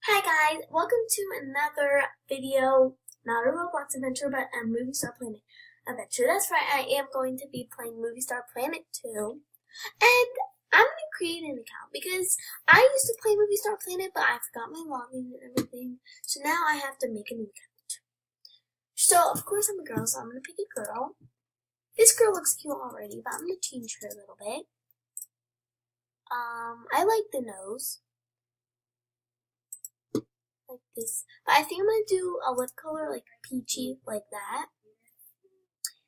Hi guys, welcome to another video, not a Roblox adventure, but a Movie Star Planet adventure. That's right, I am going to be playing Movie Star Planet 2, and I'm going to create an account because I used to play Movie Star Planet, but I forgot my login and everything, so now I have to make a new account. So, of course I'm a girl, so I'm going to pick a girl. This girl looks cute already, but I'm going to change her a little bit. I like the nose. Like this, but I think I'm gonna do a lip color like peachy, like that,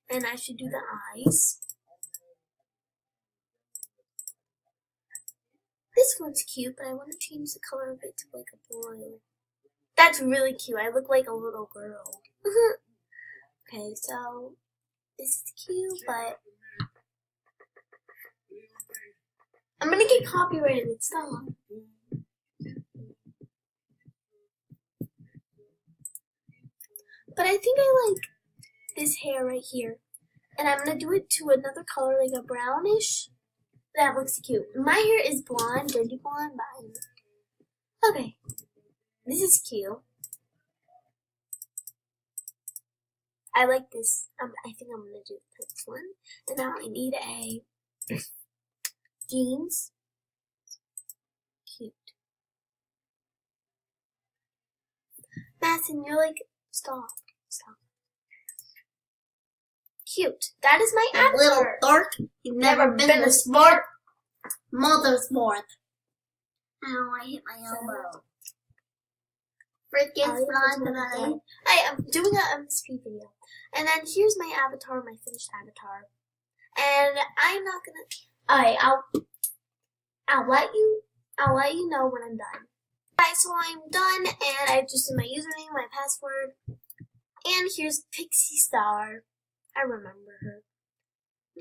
and I should do the eyes. This one's cute, but I want to change the color of it to like a blue. That's really cute. I look like a little girl. Okay, so this is cute, but I'm gonna get copyrighted. Stop. But I think I like this hair right here. And I'm going to do it to another color, like a brownish. That looks cute. My hair is blonde, dirty blonde, but okay. This is cute. I like this. I think I'm going to do this one. And now I need a jeans. Cute. Madison, you're like, stop. Cute. That is my avatar. Little dork, you've never been a sport. Motorsport. Ow, I hit my elbow. Freaking fly. I am doing an MSP video. And then here's my avatar, my finished avatar. And I'm not gonna I'll let you know when I'm done. Alright, so I'm done and I just did my username, my password. And here's Pixie Star. I remember her.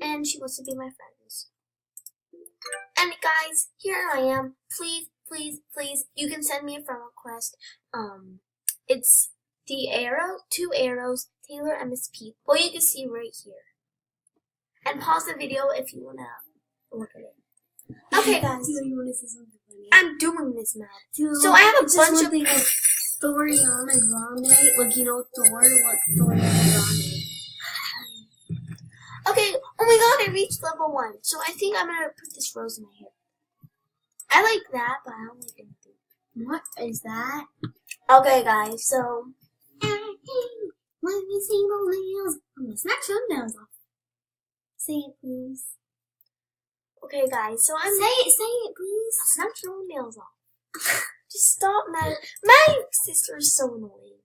And she wants to be my friends. And guys, here I am. Please, you can send me a friend request. It's the arrow, 2 arrows, Taylor MSP. Well, you can see right here. And pause the video if you wanna look at it. Okay, guys. You wanna say something funny? I'm doing this, Matt. So I have a bunch of like Thoriana Grande. Like, you know Thor? Like Thoriana Grande. Okay, oh my god, I reached level 1. So I think I'm gonna put this rose in my hair. I like that, but I don't like anything. What is that? Okay, guys, so Hey, let me see those nails. I'm gonna snatch your nails off. Say it, please. okay, guys, so I'm Say it, please. I'll snap your own nails off. Just stop, Matt. My sister is so annoying.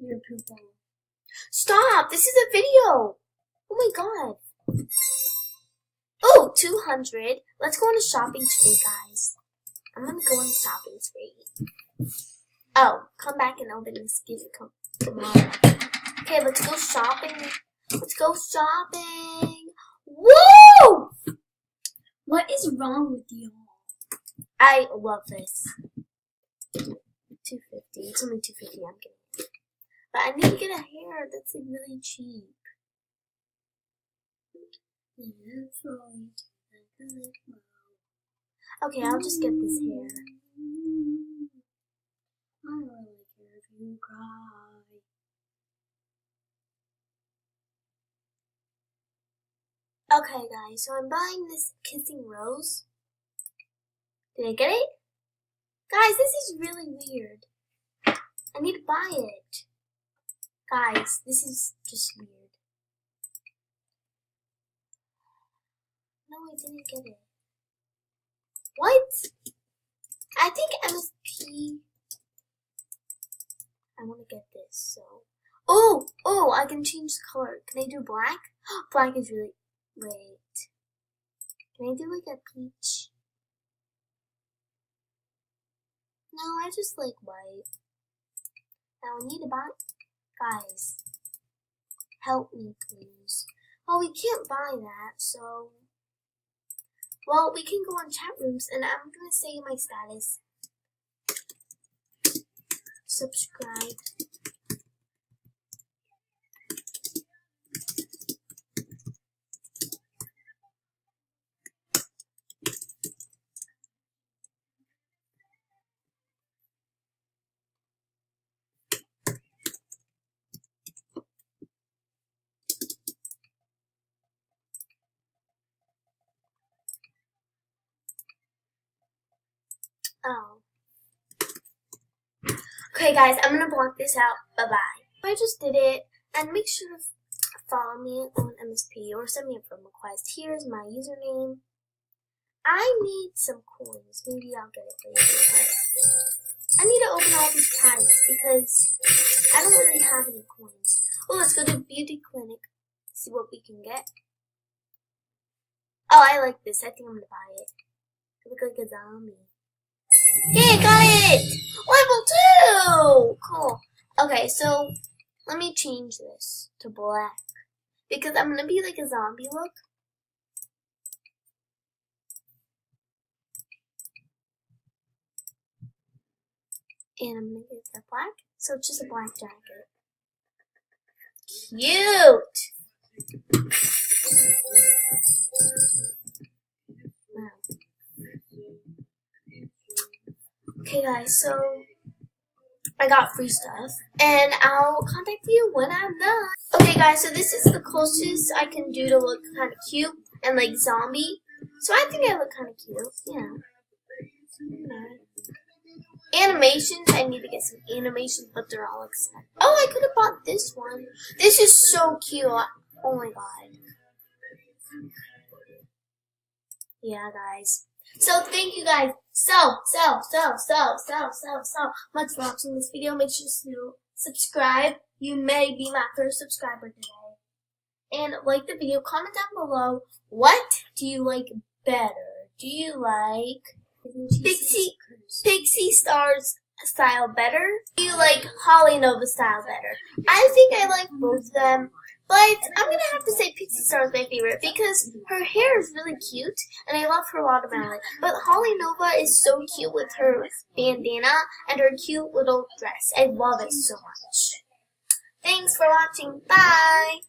You're pooping. Stop! This is a video. Oh my god. Oh, 200. Let's go on a shopping spree, guys. I'm gonna go on a shopping spree. Oh, come back and open this gift tomorrow. Okay, let's go shopping. Let's go shopping. Woo! What is wrong with you? I love this. 250. It's only 250. I'm getting it. But I need to get a hair that's like really cheap. Okay, I'll just get this hair. I don't really care if you cry. Okay, guys, so I'm buying this kissing rose. Did I get it? Guys, this is really weird. I need to buy it. Guys, this is just weird. No, I didn't get it. What? I think MSP. I want to get this, so. Oh, I can change the color. Can I do black? Black is really. Wait. Can I do like a peach? No, I just like white. Now I need to buy. Guys, help me, please. Oh, we can't buy that, so. Well, we can go on chat rooms, and I'm gonna say my status. Subscribe. Oh. Okay, guys, I'm gonna block this out. Bye-bye. I just did it, and make sure to follow me on MSP or send me a friend request. Here's my username. I need some coins. Maybe I'll get it later. I need to open all these ties because I don't really have any coins. Oh, let's go to beauty clinic. See what we can get. Oh, I like this. I think I'm gonna buy it. I look like a zombie. Hey, got it! Level 2! Cool. Okay, so let me change this to black because I'm gonna be like a zombie look. And I'm gonna get that black, so it's just a black jacket. Cute! Wow. Okay guys, so I got free stuff, and I'll contact you when I'm done. Okay guys, so this is the closest I can do to look kind of cute and like zombie. So I think I look kind of cute, yeah. Animations, I need to get some animations, but they're all expensive. Oh, I could have bought this one. This is so cute. Oh my god. Yeah, guys. So thank you guys so much for watching this video. Make sure to subscribe. You may be my first subscriber today. And like the video. Comment down below. What do you like better? Do you like Pixie Star's style better? Do you like Holly Nova style better? I think I like both of them, but I'm gonna have to say Pixie Star is my favorite because her hair is really cute and I love her watermelon. But Holly Nova is so cute with her bandana and her cute little dress. I love it so much. Thanks for watching. Bye!